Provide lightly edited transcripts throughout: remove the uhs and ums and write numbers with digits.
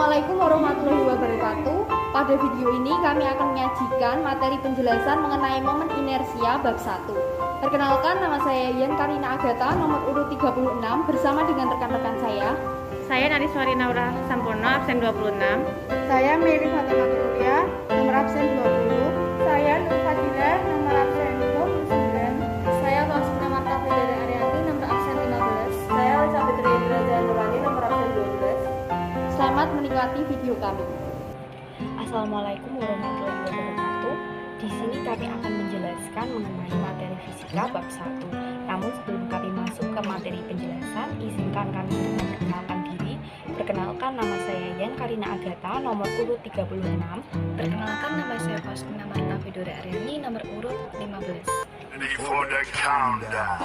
Assalamualaikum warahmatullahi wabarakatuh. Pada video ini kami akan menyajikan materi penjelasan mengenai momen inersia bab 1. Perkenalkan, nama saya Yen Karina Agatha, nomor urut 36, bersama dengan rekan-rekan saya. Saya Nariswari Naura Sampurno, absen 26. Saya Mary Fatima Turia, nomor absen 20. Saya Nur Fadila, nomor absen 29. Saya Faustina Marta Federa Arianti, nomor absen 15. Saya Elizabeth Rendra Zanurani, nomor absen 12. Selamat menikmati video kami. Assalamualaikum warahmatullahi wabarakatuh. Di sini kami akan menjelaskan mengenai materi fisika bab 1. Namun sebelum kami masuk ke materi penjelasan, izinkan kami untuk memperkenalkan diri. Perkenalkan, nama saya Yen Karina Agatha, nomor urut 36. Perkenalkan, nama saya Faustina Marta Federa Ariani, nomor urut 15. Ready for the countdown.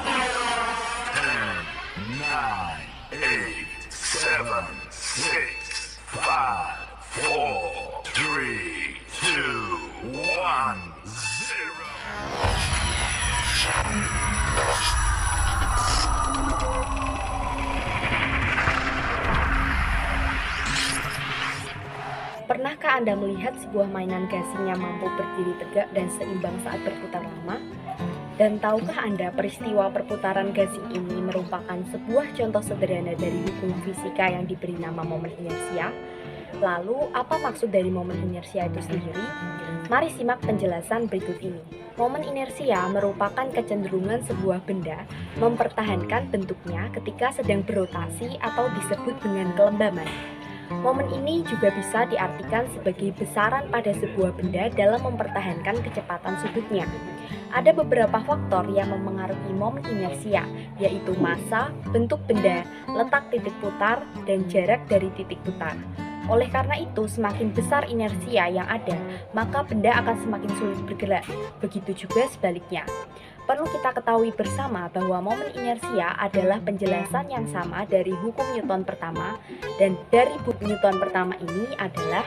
10, 9, 8, 7, 6, 5, 4, 3, 2, 1, 0. Pernahkah Anda melihat sebuah mainan gasing yang mampu berdiri tegak dan seimbang saat berputar lama? Dan tahukah Anda peristiwa perputaran gasing ini merupakan sebuah contoh sederhana dari hukum fisika yang diberi nama momen inersia? Lalu, apa maksud dari momen inersia itu sendiri? Mari simak penjelasan berikut ini. Momen inersia merupakan kecenderungan sebuah benda mempertahankan bentuknya ketika sedang berotasi atau disebut dengan kelembaman. Momen ini juga bisa diartikan sebagai besaran pada sebuah benda dalam mempertahankan kecepatan sudutnya. Ada beberapa faktor yang memengaruhi momen inersia, yaitu massa, bentuk benda, letak titik putar, dan jarak dari titik putar. Oleh karena itu, semakin besar inersia yang ada, maka benda akan semakin sulit bergerak. Begitu juga sebaliknya. Perlu kita ketahui bersama bahwa momen inersia adalah penjelasan yang sama dari hukum Newton pertama, dan dari hukum Newton pertama ini adalah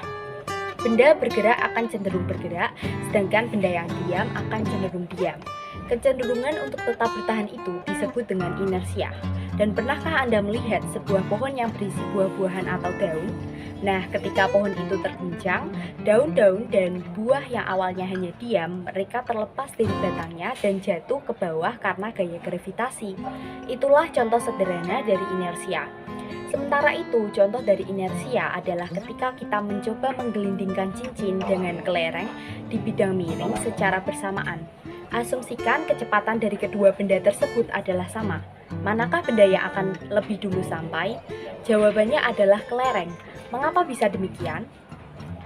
benda bergerak akan cenderung bergerak, sedangkan benda yang diam akan cenderung diam. Kecenderungan untuk tetap bertahan itu disebut dengan inersia. Dan pernahkah Anda melihat sebuah pohon yang berisi buah-buahan atau daun? Nah, ketika pohon itu terguncang, daun-daun dan buah yang awalnya hanya diam, mereka terlepas dari batangnya dan jatuh ke bawah karena gaya gravitasi. Itulah contoh sederhana dari inersia. Sementara itu, contoh dari inersia adalah ketika kita mencoba menggelindingkan cincin dengan kelereng di bidang miring secara bersamaan. Asumsikan kecepatan dari kedua benda tersebut adalah sama. Manakah benda yang akan lebih dulu sampai? Jawabannya adalah kelereng. Mengapa bisa demikian?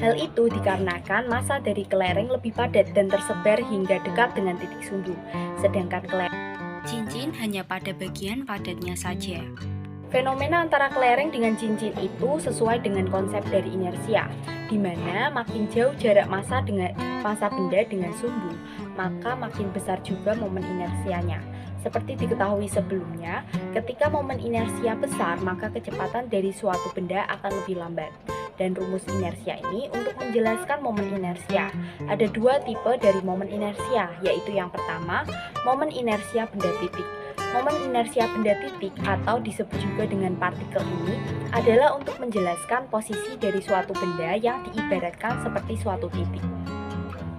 Hal itu dikarenakan massa dari kelereng lebih padat dan tersebar hingga dekat dengan titik sumbu, sedangkan cincin hanya pada bagian padatnya saja. Fenomena antara kelereng dengan cincin itu sesuai dengan konsep dari inersia, di mana makin jauh jarak massa benda dengan sumbu, maka makin besar juga momen inersianya. Seperti diketahui sebelumnya, ketika momen inersia besar, maka kecepatan dari suatu benda akan lebih lambat. Dan rumus inersia ini untuk menjelaskan momen inersia. Ada dua tipe dari momen inersia, yaitu yang pertama, momen inersia benda titik. Momen inersia benda titik atau disebut juga dengan partikel ini adalah untuk menjelaskan posisi dari suatu benda yang diibaratkan seperti suatu titik.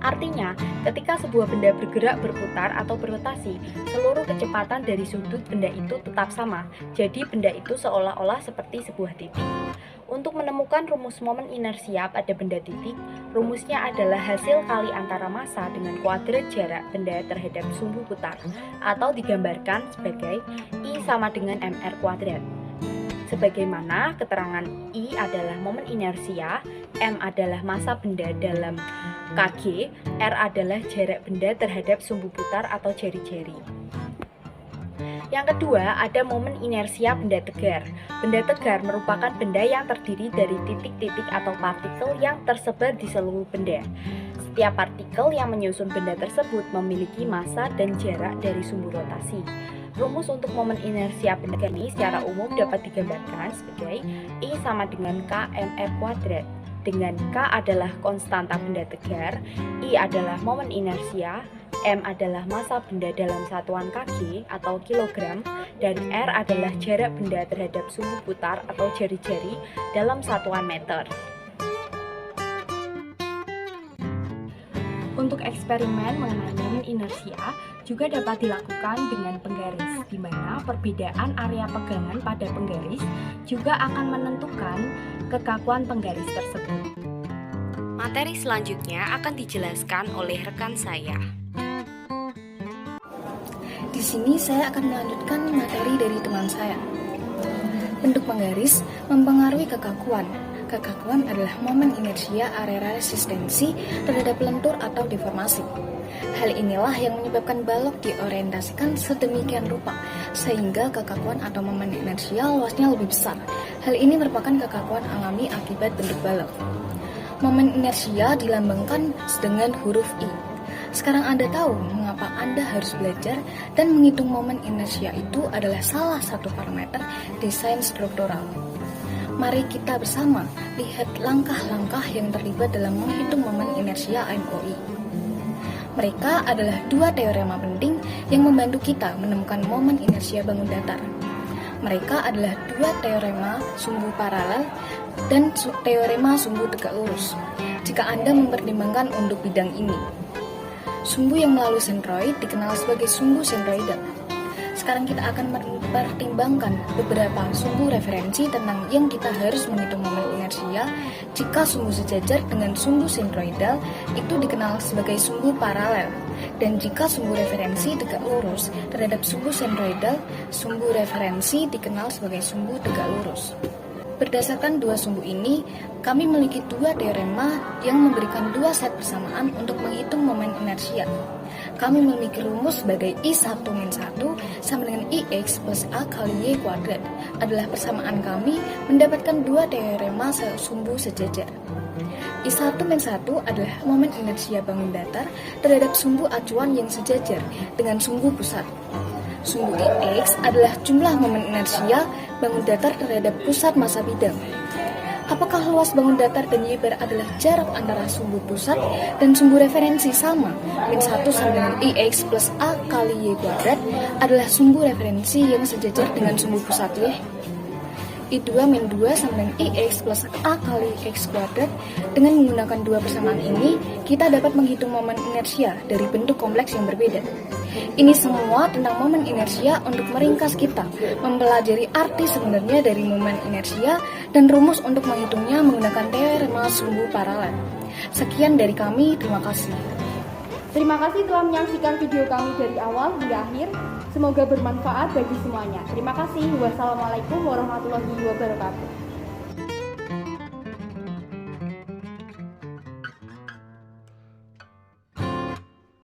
Artinya, ketika sebuah benda bergerak, berputar, atau berotasi, seluruh kecepatan dari sudut benda itu tetap sama. Jadi, benda itu seolah-olah seperti sebuah titik. Untuk menemukan rumus momen inersia pada benda titik, rumusnya adalah hasil kali antara massa dengan kuadrat jarak benda terhadap sumbu putar, atau digambarkan sebagai I sama dengan mr kuadrat. Sebagaimana keterangan I adalah momen inersia, M adalah massa benda dalam kg, R adalah jarak benda terhadap sumbu putar atau jari-jari. Yang kedua, ada momen inersia benda tegar. Benda tegar merupakan benda yang terdiri dari titik-titik atau partikel yang tersebar di seluruh benda. Setiap partikel yang menyusun benda tersebut memiliki massa dan jarak dari sumbu rotasi. Rumus untuk momen inersia benda tegar ini secara umum dapat digambarkan sebagai I sama dengan K mr kuadrat. Dengan K adalah konstanta benda tegar, I adalah momen inersia, M adalah massa benda dalam satuan kg atau kilogram, dan R adalah jarak benda terhadap sumbu putar atau jari-jari dalam satuan meter. Untuk eksperimen mengenai momen inersia juga dapat dilakukan dengan penggaris, di mana perbedaan area pegangan pada penggaris juga akan menentukan kekakuan penggaris tersebut. Materi selanjutnya akan dijelaskan oleh rekan saya. Di sini saya akan melanjutkan materi dari teman saya. Bentuk penggaris mempengaruhi kekakuan. Kekakuan adalah momen inersia area resistensi terhadap lentur atau deformasi. Hal inilah yang menyebabkan balok diorientasikan sedemikian rupa, sehingga kekakuan atau momen inersia luasnya lebih besar. Hal ini merupakan kekakuan alami akibat bentuk balok. Momen inersia dilambangkan dengan huruf I. Sekarang Anda tahu mengapa Anda harus belajar dan menghitung momen inersia itu adalah salah satu parameter desain struktural. Mari kita bersama lihat langkah-langkah yang terlibat dalam menghitung momen inersia MOI. Mereka adalah dua teorema penting yang membantu kita menemukan momen inersia bangun datar. Mereka adalah dua teorema sumbu paralel dan teorema sumbu tegak lurus. Jika Anda mempertimbangkan untuk bidang ini, sumbu yang melalui sentroid dikenal sebagai sumbu sentroidal. Sekarang kita akan mempertimbangkan beberapa sumbu referensi tentang yang kita harus menghitung momen inersia jika sumbu sejajar dengan sumbu sentroidal itu dikenal sebagai sumbu paralel, dan jika sumbu referensi tegak lurus terhadap sumbu sentroidal, sumbu referensi dikenal sebagai sumbu tegak lurus. Berdasarkan dua sumbu ini, kami memiliki dua teorema yang memberikan dua set persamaan untuk menghitung momen inersia. Kami memiliki rumus sebagai I1 min 1 sama dengan IX plus A kali Y kuadrat adalah persamaan kami mendapatkan dua teorema sumbu sejajar. I1 min 1 adalah momen inersia bangun datar terhadap sumbu acuan yang sejajar dengan sumbu pusat. Sumbu IX adalah jumlah momen inersia bangun datar terhadap pusat massa bidang. Apakah luas bangun datar dan Y bar adalah jarak antara sumbu pusat dan sumbu referensi sama? Min 1 sama dengan IX plus A kali Y kuadrat adalah sumbu referensi yang sejajar dengan sumbu pusat Y. I2 min 2 sama dengan IX plus A kali X kuadrat. Dengan menggunakan dua persamaan ini, kita dapat menghitung momen inersia dari bentuk kompleks yang berbeda. Ini semua tentang momen inersia untuk meringkas kita mempelajari arti sebenarnya dari momen inersia dan rumus untuk menghitungnya menggunakan teorema sumbu paralel. Sekian dari kami, terima kasih. Terima kasih telah menyaksikan video kami dari awal hingga akhir. Semoga bermanfaat bagi semuanya. Terima kasih. Wassalamualaikum warahmatullahi wabarakatuh.